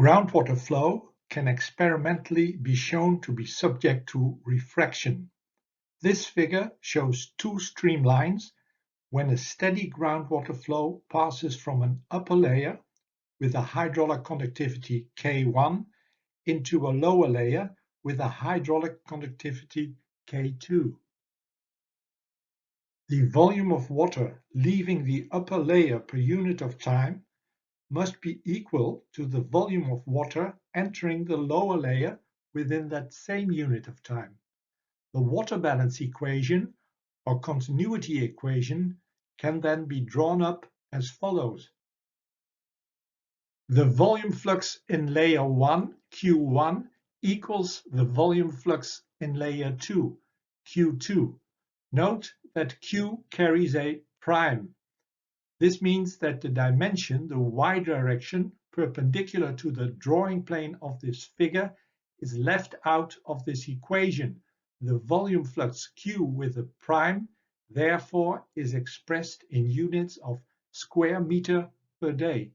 Groundwater flow can experimentally be shown to be subject to refraction. This figure shows two streamlines when a steady groundwater flow passes from an upper layer with a hydraulic conductivity K1 into a lower layer with a hydraulic conductivity K2. The volume of water leaving the upper layer per unit of time must be equal to the volume of water entering the lower layer within that same unit of time. The water balance equation or continuity equation can then be drawn up as follows. The volume flux in layer 1, Q1, equals the volume flux in layer 2, Q2. Note that Q carries a prime. This means that the dimension, the y direction, perpendicular to the drawing plane of this figure, is left out of this equation. The volume flux Q with a prime, therefore, is expressed in units of square meter per day.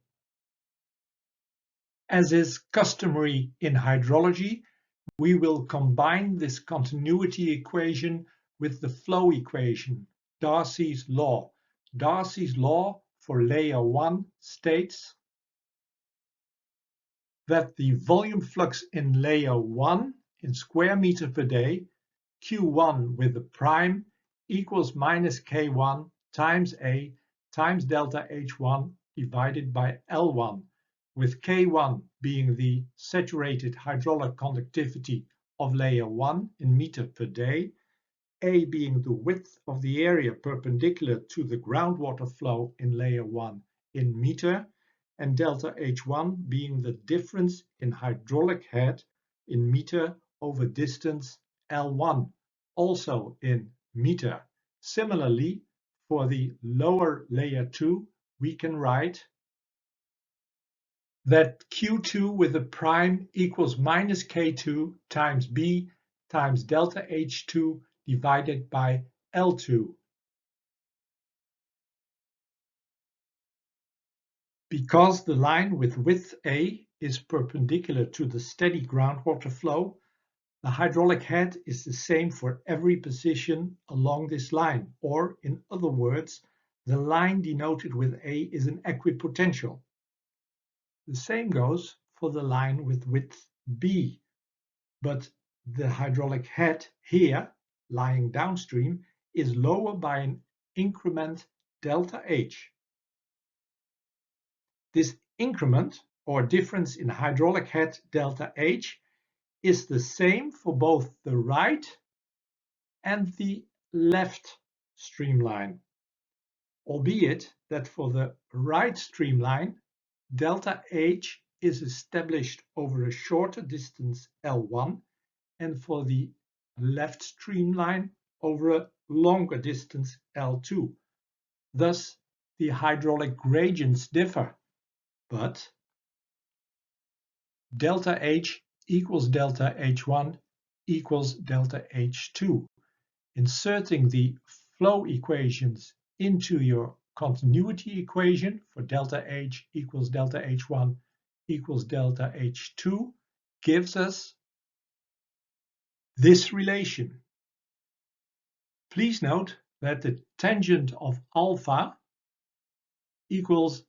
As is customary in hydrology, we will combine this continuity equation with the flow equation, Darcy's law. Darcy's law for layer 1 states that the volume flux in layer 1 in square meter per day, Q1 with the prime, equals minus K1 times A times delta H1 divided by L1, with K1 being the saturated hydraulic conductivity of layer 1 in meter per day, A being the width of the area perpendicular to the groundwater flow in layer 1 in meter, and delta H1 being the difference in hydraulic head in meter over distance L1, also in meter. Similarly, for the lower layer 2, we can write that Q2 with a prime equals minus K2 times B times delta H2 divided by L2. Because the line with width A is perpendicular to the steady groundwater flow, the hydraulic head is the same for every position along this line, or in other words, the line denoted with A is an equipotential. The same goes for the line with width B, but the hydraulic head here, lying downstream, is lower by an increment delta H. This increment, or difference in hydraulic head delta H, is the same for both the right and the left streamline, albeit that for the right streamline, delta H is established over a shorter distance L1, and for the left streamline over a longer distance L2. Thus, the hydraulic gradients differ, but delta H equals delta H1 equals delta H2. Inserting the flow equations into your continuity equation for delta H equals delta H1 equals delta H2 gives us this relation. Please note that the tangent of alpha equals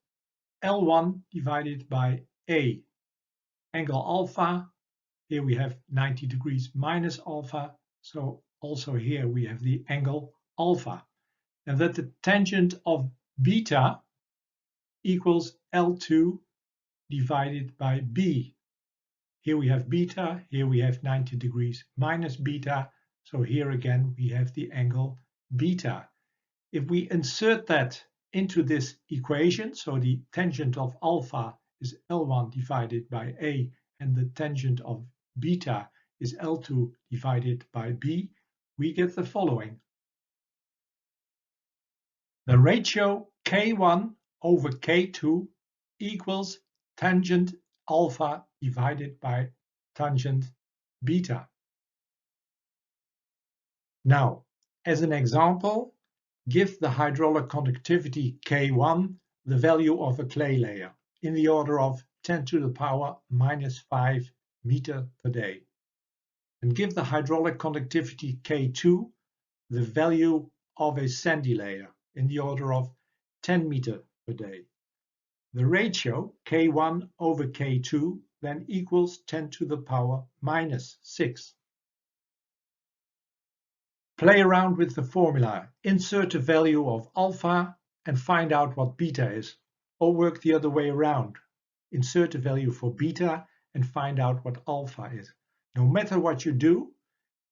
L1 divided by A. Angle alpha, here we have 90 degrees minus alpha, so also here we have the angle alpha. And that the tangent of beta equals L2 divided by B. Here we have beta, here we have 90 degrees minus beta, so here again we have the angle beta. If we insert that into this equation, so the tangent of alpha is L1 divided by A, and the tangent of beta is L2 divided by B, we get the following. The ratio K1 over K2 equals tangent alpha divided by tangent beta. Now, as an example, give the hydraulic conductivity K1 the value of a clay layer in the order of 10 to the power minus 5 meter per day. And give the hydraulic conductivity K2 the value of a sandy layer in the order of 10 meter per day. The ratio K1 over K2 then equals 10 to the power minus 6. Play around with the formula, insert a value of alpha and find out what beta is, or work the other way around. Insert a value for beta and find out what alpha is. No matter what you do,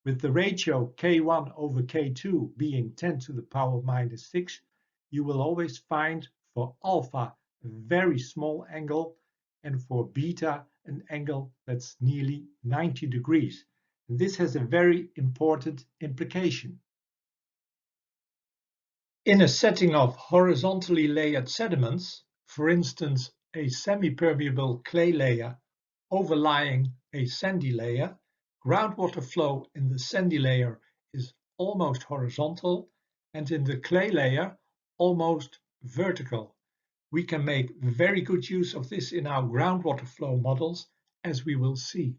with the ratio K1 over K2 being 10 to the power minus 6, you will always find for alpha a very small angle and for beta an angle that's nearly 90 degrees. And this has a very important implication. In a setting of horizontally layered sediments, for instance a semi-permeable clay layer overlying a sandy layer, groundwater flow in the sandy layer is almost horizontal and in the clay layer almost vertical. We can make very good use of this in our groundwater flow models, as we will see.